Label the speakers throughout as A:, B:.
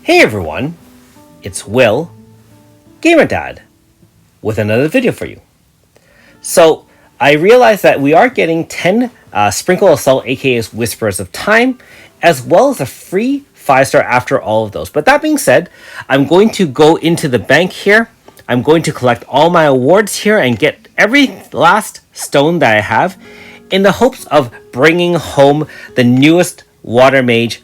A: Hey everyone, it's Will, Gamer Dad, with another video for you. So, I realized that we are getting 10 Sprinkle Assault aka Whispers of Time, as well as a free 5-star after all of those. But that being said, I'm going to go into the bank here. I'm going to collect all my awards here and get every last stone that I have in the hopes of bringing home the newest water mage,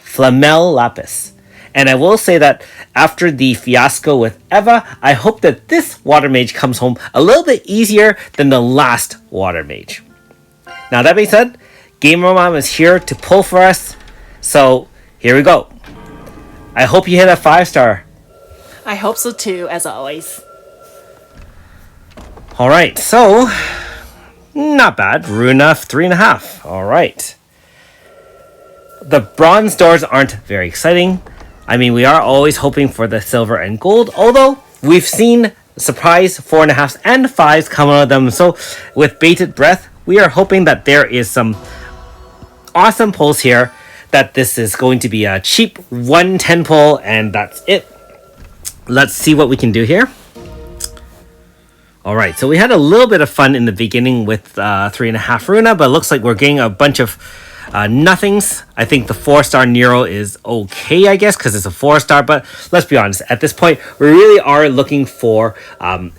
A: Flammelapis. And I will say that after the fiasco with Eva, I hope that this water mage comes home a little bit easier than the last water mage. Now that being said, Gamer Mom is here to pull for us. So here we go. I hope you hit a 5-star.
B: I hope so too, as always.
A: Alright, so not bad. Runa 3.5. Alright. The bronze doors aren't very exciting. I mean, we are always hoping for the silver and gold, although we've seen surprise 4.5s and 5s come out of them. So with bated breath, we are hoping that there is some awesome pulls here, that this is going to be a cheap 110 pull, and that's it. Let's see what we can do here. Alright, so we had a little bit of fun in the beginning with 3.5 Runa, but it looks like we're getting a bunch of nothings. I think the 4-star Nero is okay, I guess, because it's a 4-star, but let's be honest, at this point, we really are looking for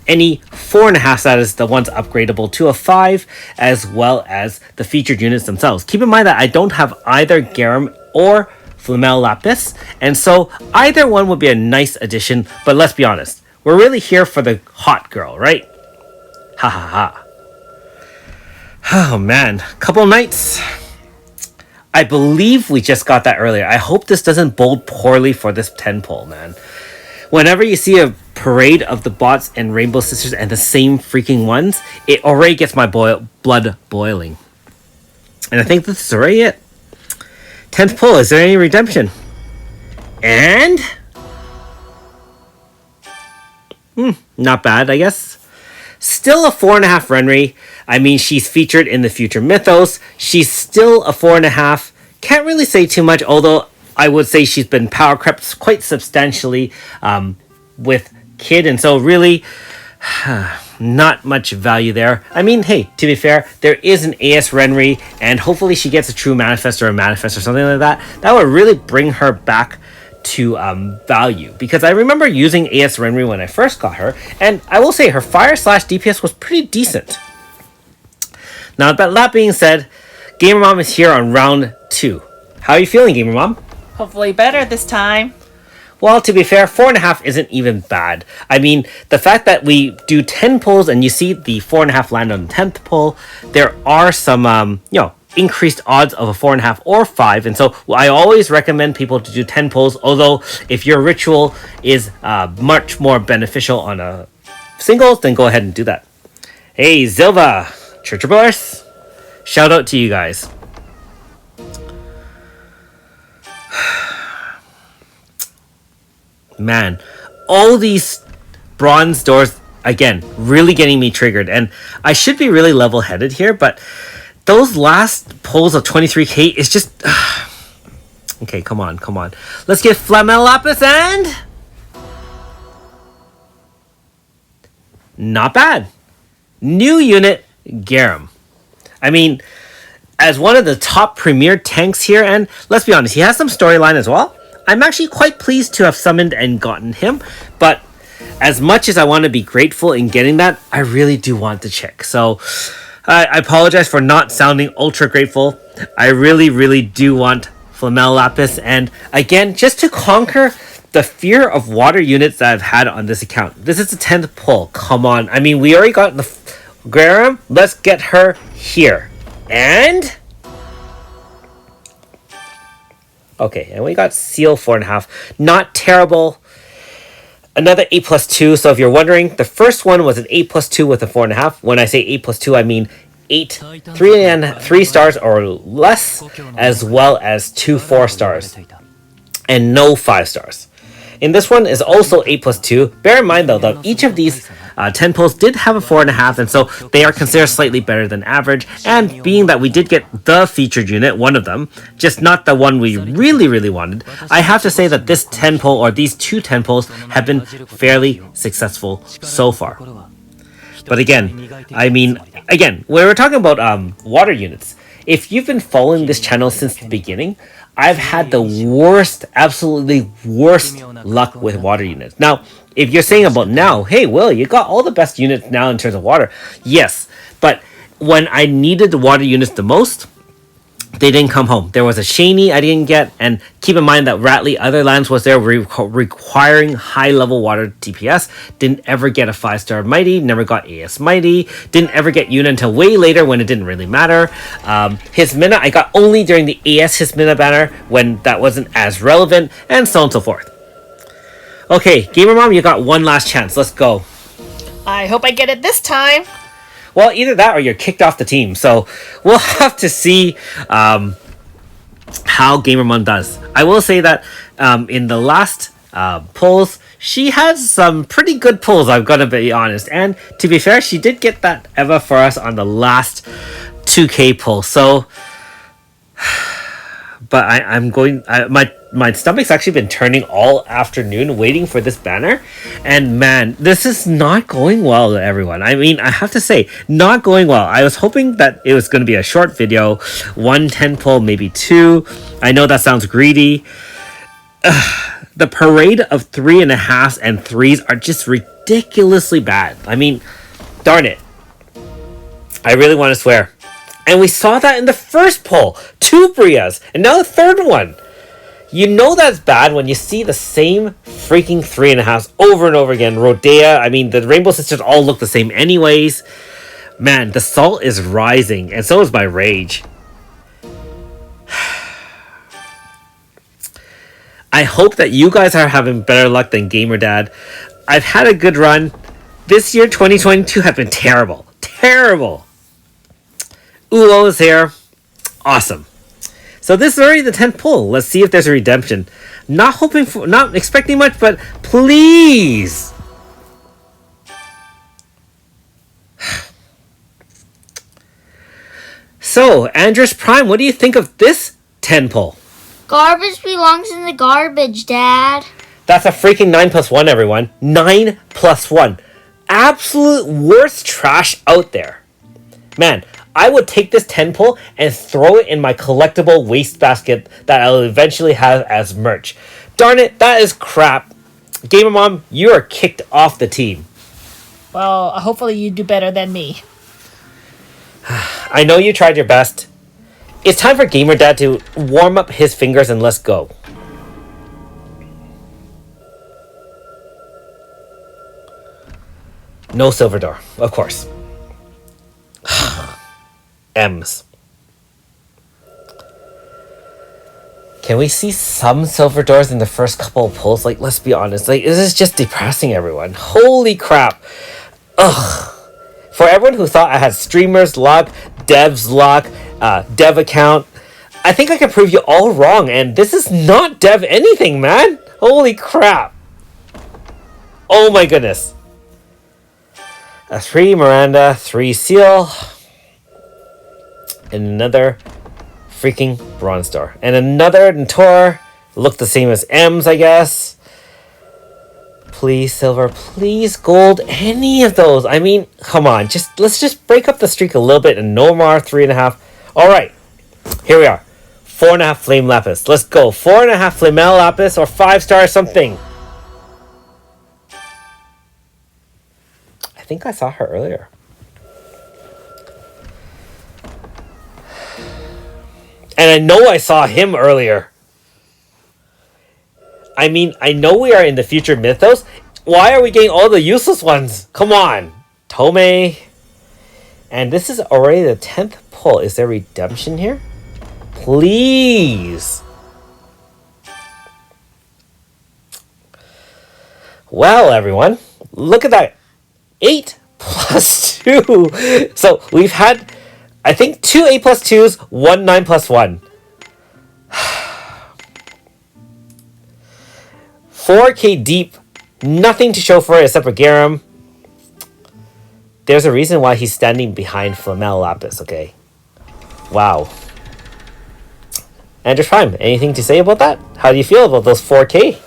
A: any 4.5 that is the ones upgradable to a 5, as well as the featured units themselves. Keep in mind that I don't have either Garum or Flammelapis, and so either one would be a nice addition, but let's be honest, we're really here for the hot girl, right? Ha ha ha. Oh man, couple nights. I believe we just got that earlier. I hope this doesn't bode poorly for this 10 pull, man. Whenever you see a parade of the bots and Rainbow Sisters and the same freaking ones, it already gets my blood boiling. And I think this is already it. 10th pull, is there any redemption? And not bad, I guess. Still a 4.5 Renry. I mean, she's featured in the future mythos. She's still a 4.5. Can't really say too much, although I would say she's been power crept quite substantially with Kid, and so really not much value there. I mean, hey, to be fair, there is an AS Renry, and hopefully she gets a true manifest or a manifest or something like that. That would really bring her back to value, because I remember using AS Renry when I first got her, and I will say her fire / DPS was pretty decent. Now that being said, Gamer Mom is here on round 2. How are you feeling, Gamer Mom?
B: Hopefully better this time.
A: Well, to be fair, 4.5 isn't even bad. I mean, the fact that we do 10 pulls and you see the 4.5 land on the 10th pull, there are some, increased odds of a 4.5 or 5, and so I always recommend people to do 10 pulls, although if your ritual is much more beneficial on a singles, then go ahead and do that. Hey, Zilva, Church of Brothers, shout out to you guys. Man, all these bronze doors, again, really getting me triggered, and I should be really level-headed here, but those last pulls of 23k is just... Okay, come on. Let's get Flammelapis and... Not bad. New unit, Garum. I mean, as one of the top premier tanks here, and let's be honest, he has some storyline as well. I'm actually quite pleased to have summoned and gotten him, but as much as I want to be grateful in getting that, I really do want to check. So I apologize for not sounding ultra grateful. I really do want Flammelapis, and again, just to conquer the fear of water units that I've had on this account. This is the 10th pull. Come on. I mean, we already got the Garum. Let's get her here. And... okay, and we got Seal 4.5. Not terrible. Another 8+2. So if you're wondering, the first one was an 8+2 with a 4.5. When I say 8+2, I mean 3 stars or less, as well as 2 4-stars, and no 5 stars. In this one is also 8+2. Bear in mind though that each of these 10 pulls did have a 4.5, and so they are considered slightly better than average. And being that we did get the featured unit, one of them, just not the one we really wanted, I have to say that this 10 pull, or these two 10 pulls, have been fairly successful so far. But again, when we're talking about water units, if you've been following this channel since the beginning, I've had the worst, absolutely worst luck with water units. Now, if you're saying about now, hey, Will, you got all the best units now in terms of water. Yes, but when I needed the water units the most, they didn't come home. There was a Shaney I didn't get, and keep in mind that Ratley Other Lands was there requiring high-level water DPS. Didn't ever get a 5-star Mighty, never got AS Mighty, didn't ever get Yuna until way later when it didn't really matter. His Mina I got only during the AS His Mina banner when that wasn't as relevant, and so on and so forth. Okay, Gamer Mom, you got one last chance. Let's go.
B: I hope I get it this time.
A: Well, either that or you're kicked off the team. So we'll have to see how Gamermon does. I will say that in the last pulls, she had some pretty good pulls, I've got to be honest. And to be fair, she did get that Eva for us on the last 2K pull. So, but my stomach's actually been turning all afternoon waiting for this banner, and man, this is not going well, everyone. I mean, I have to say, not going well. I was hoping that it was going to be a short video, 110 pull, maybe 2. I know that sounds greedy. The parade of 3.5s and 3s are just ridiculously bad. I mean, darn it. I really want to swear. And we saw that in the first pull, 2 Brias, and now the third one. You know that's bad when you see the same freaking 3.5s over and over again. Rodea, I mean, the Rainbow Sisters all look the same anyways. Man, the salt is rising, and so is my rage. I hope that you guys are having better luck than Gamer Dad. I've had a good run. This year, 2022, have been terrible. Terrible. Ulo is here. Awesome. So this is already the 10th pull. Let's see if there's a redemption. Not expecting much, but please. So, Andrus Prime, what do you think of this 10 pull?
C: Garbage belongs in the garbage, Dad.
A: That's a freaking 9+1, everyone. 9+1. Absolute worst trash out there. Man, I would take this 10 pull and throw it in my collectible wastebasket that I'll eventually have as merch. Darn it, that is crap. Gamer Mom, you are kicked off the team.
B: Well, hopefully you do better than me.
A: I know you tried your best. It's time for Gamer Dad to warm up his fingers and let's go. No silver door, of course. M's. Can we see some silver doors in the first couple of pulls? Like, let's be honest. Like, this is just depressing, everyone. Holy crap. Ugh. For everyone who thought I had streamers luck, devs luck, dev account, I think I can prove you all wrong. And this is not dev anything, man. Holy crap. Oh my goodness. A 3 Miranda, 3 Seal. And another freaking Bronze Star. And another Ntor. Look the same as M's, I guess. Please silver, please gold, any of those. I mean, come on. Let's just break up the streak a little bit and no more 3.5. Alright. Here we are. 4.5 Flammelapis. Let's go. 4.5 Flammelapis or 5-star something. I think I saw her earlier. And I know I saw him earlier. I mean, I know we are in the future mythos. Why are we getting all the useless ones? Come on. Tome. And this is already the 10th pull. Is there redemption here? Please. Well, everyone. Look at that. 8 plus 2. So we've had, I think, 2 8+2s, 1 9+1. 4K deep. Nothing to show for it except for Garum. there's a reason why he's standing behind Flammelapis, okay? Wow. Andrew Prime, anything to say about that? How do you feel about those 4K?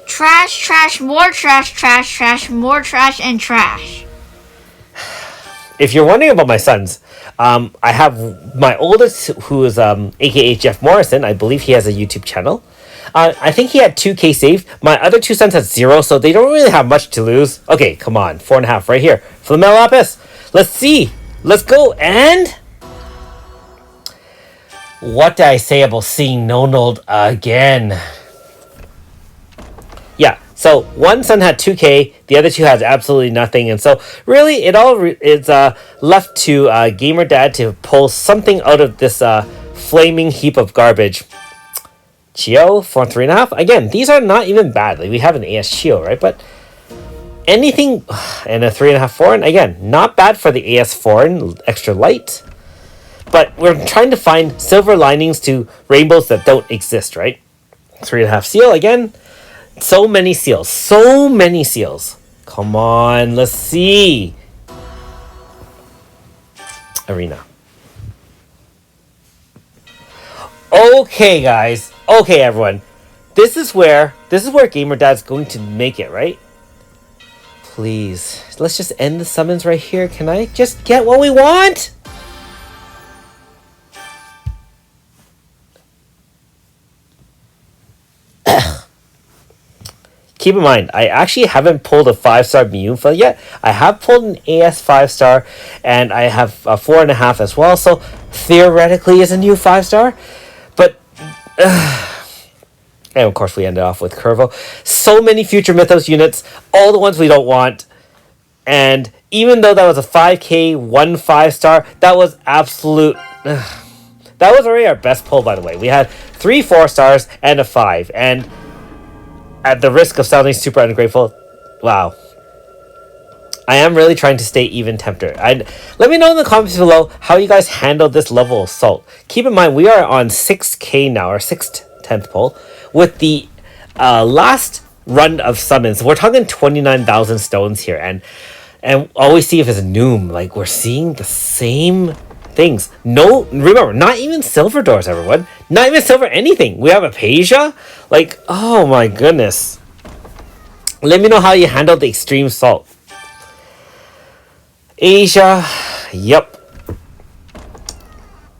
C: Trash, trash, more trash, trash, trash, more trash, and trash.
A: If you're wondering about my sons, I have my oldest, who is aka Jeff Morrison. I believe he has a YouTube channel. I think he had 2K saved. My other two sons had 0, so they don't really have much to lose. Okay, come on, 4.5 right here. Flammelapis. Let's see. Let's go. And what did I say about seeing Nonold again? Yeah, so one son had 2K, the other two has absolutely nothing, and so really it all is left to Gamer Dad to pull something out of this flaming heap of garbage. Chio for 3.5. Again, these are not even bad. Like, we have an AS Chio, right? But anything, and a 3.5 foreign, again, not bad for the AS foreign, extra light. But we're trying to find silver linings to rainbows that don't exist, right? 3.5 seal again. So many seals. So many seals. Come on, let's see. Arena. Okay, guys. Okay, everyone. This is where Gamer Dad's going to make it, right? Please. Let's just end the summons right here. Can I just get what we want? Keep in mind, I actually haven't pulled a 5-star Mew yet. I have pulled an AS 5-star, and I have a 4.5 as well. So theoretically, is a new 5-star, but and of course we ended off with Curvo. So many future Mythos units, all the ones we don't want, and even though that was a 5K 1 5-star, that was absolute. That was already our best pull, by the way. We had 3 4-stars and a 5, and at the risk of sounding super ungrateful, wow. I am really trying to stay even tempter. Let me know in the comments below how you guys handle this level of salt. Keep in mind, we are on 6K now, our 6th 10th pull, with the last run of summons. We're talking 29,000 stones here, and always see if it's a Noom. Like, we're seeing the same things. No, remember, not even silver doors, everyone. Not even silver anything. We have a Apasia. Like, oh my goodness. Let me know how you handle the extreme salt. Asia, yep.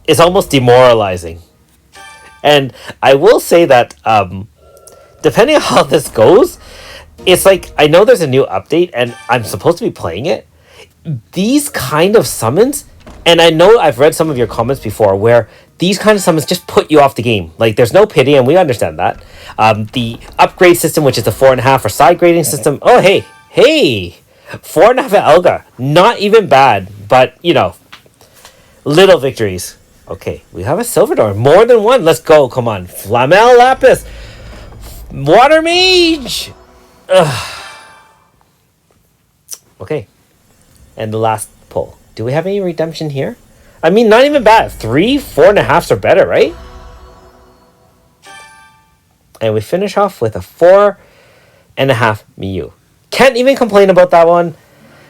A: It's almost demoralizing. And I will say that, depending on how this goes, it's like, I know there's a new update and I'm supposed to be playing it. These kind of summons, and I know I've read some of your comments before where these kind of summons just put you off the game. Like, there's no pity, and we understand that. The upgrade system, which is the 4.5 or side grading system. Oh, hey, 4.5 at Elga. Not even bad, but, you know, little victories. Okay, we have a silver door. More than one. Let's go. Come on. Flammelapis. Water Mage. Ugh. Okay. And the last pull. Do we have any redemption here? I mean, not even bad. 3 4.5s are better, right? And we finish off with a 4.5 Mew. Can't even complain about that one.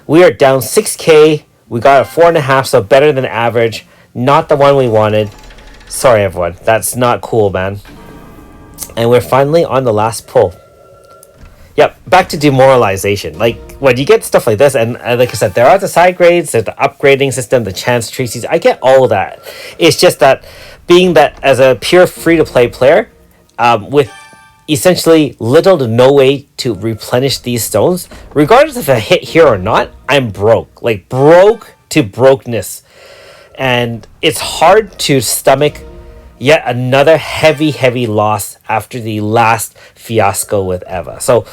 A: We are down 6K. We got a 4.5, so better than average. Not the one we wanted. Sorry, everyone. That's not cool, man. And we're finally on the last pull. Yep, back to demoralization. Like, when you get stuff like this, and like I said, there are the side grades, there's the upgrading system, the chance treaties. I get all that. It's just that being that as a pure free-to-play player, with essentially little to no way to replenish these stones, regardless if I hit here or not, I'm broke. Like, broke to brokenness. And it's hard to stomach yet another heavy loss after the last fiasco with Eva. So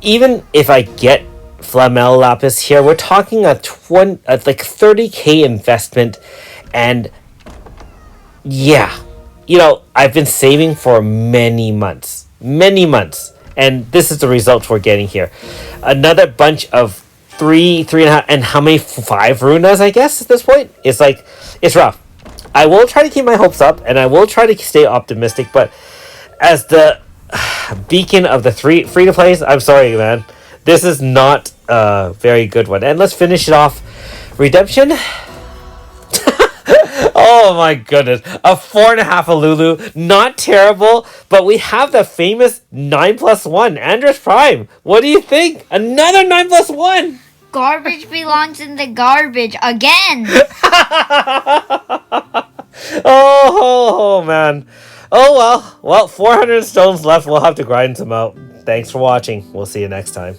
A: even if I get Flammelapis here, we're talking a 30K investment, and yeah, you know, I've been saving for many months, and this is the results we're getting here. Another bunch of 3.5, and how many 5 runas, I guess, at this point? It's like, it's rough. I will try to keep my hopes up, and I will try to stay optimistic, but as the beacon of the free-to-plays, I'm sorry, man. This is not a very good one. And let's finish it off Redemption? Oh my goodness. A 4.5 a Lulu. Not terrible, but we have the famous 9+1. Andros Prime. What do you think? Another 9+1.
C: Garbage belongs in the garbage again.
A: Oh man. Oh well. Well, 400 stones left. We'll have to grind some out. Thanks for watching. We'll see you next time.